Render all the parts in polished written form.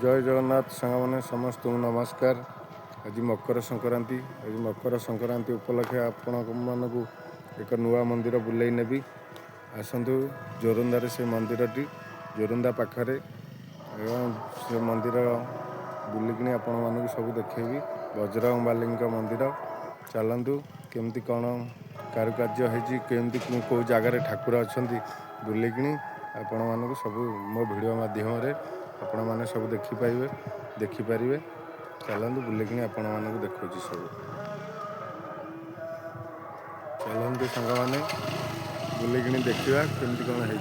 जय जगन्नाथ सांग मैंने समस्त नमस्कार। आज मकर संक्रांति। आज मकर संक्रांति उपलक्षे आपण मानक एक नुआ मंदिर बुलाई नेबी। आसतु जोरंदार से मंदिरटी जोरंदा पाखरे से मंदिर बुलिकी आपण मानक सब देखेबी। बजरंग बाली मंदिर चलतु केमती कौन कारुकार्य होती केमती कौ जगार ठाकुर अच्छा बुलिकी आपण मानक सब मो वीडियो माध्यम आपण मैंने सब देखिपारे। चलतु बुलिकी आपण मानक देखा सब चलतु सांग मैंने बुलिकी देखा केमती कौन है।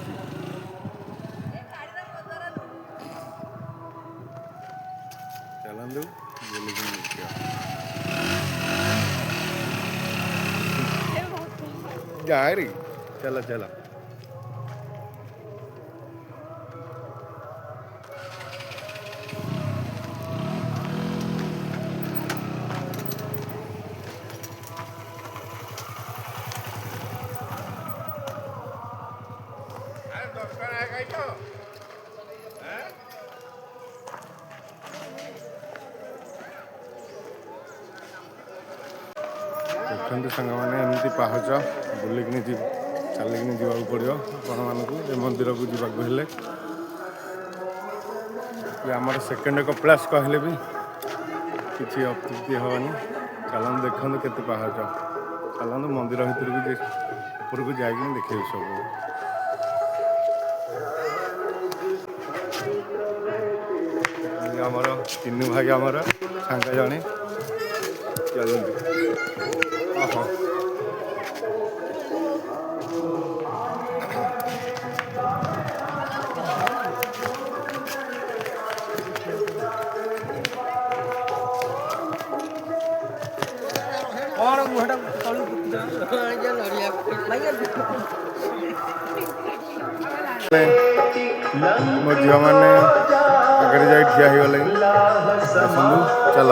चलतु बुलिकी देखा जा रे चला चला। देखते सांग मैंने एमती पाहच बुलिकी चलिकी जावाक पड़ो आपण मानक मंदिर को जावाक हेले। आमर सेकेंड कपिलास कहले भी किसी अत्युक्ति हेनी। चलते देखते केते पाहच चलते मंदिर भर ऊपर को जाकि देखे सब। आमर तीन भाई आमर सांग जड़े चलते मो झील मैंने आगे जा ठिया हो गले। चल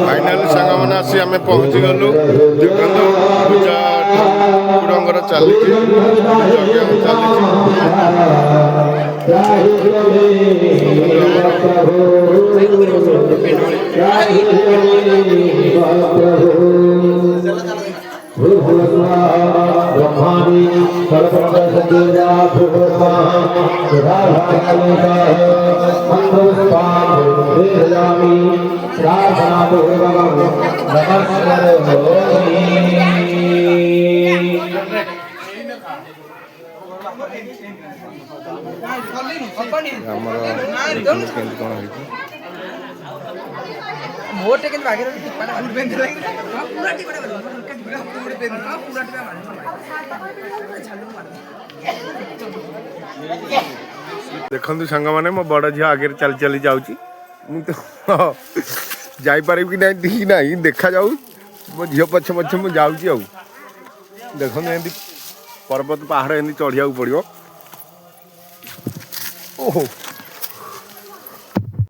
फाइनाल सांग मैंने आसी आम पहुँची गलु। देखो पूजा ठाकुर चली देखु सांग मैंने मो बड़ झी आगे चली चली जाऊँगी जापर कि ना देखा जाऊ मो झील पछे पछे मुझे जाऊँगी। देखो एमती पर्वत पहाड़ एमती चढ़िया पड़ो। ओहो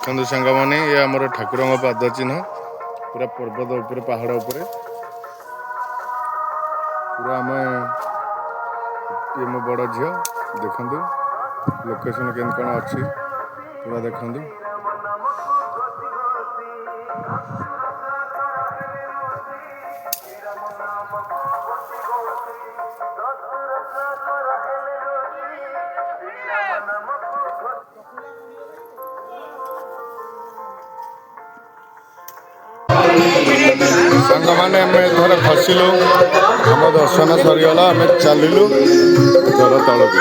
देखो सांग मैंने ये आमर ठाकुर पाद चिन्ह पूरा पर्वत उपर पहाड़ उपर पूरा आम ये मो बड़ झील देखु लोकेशन केमती कौन अच्छी पूरा देखु। सांग मैंने आम थोड़े खसलु आम दर्शन सरीगला आम चलू घर तल को।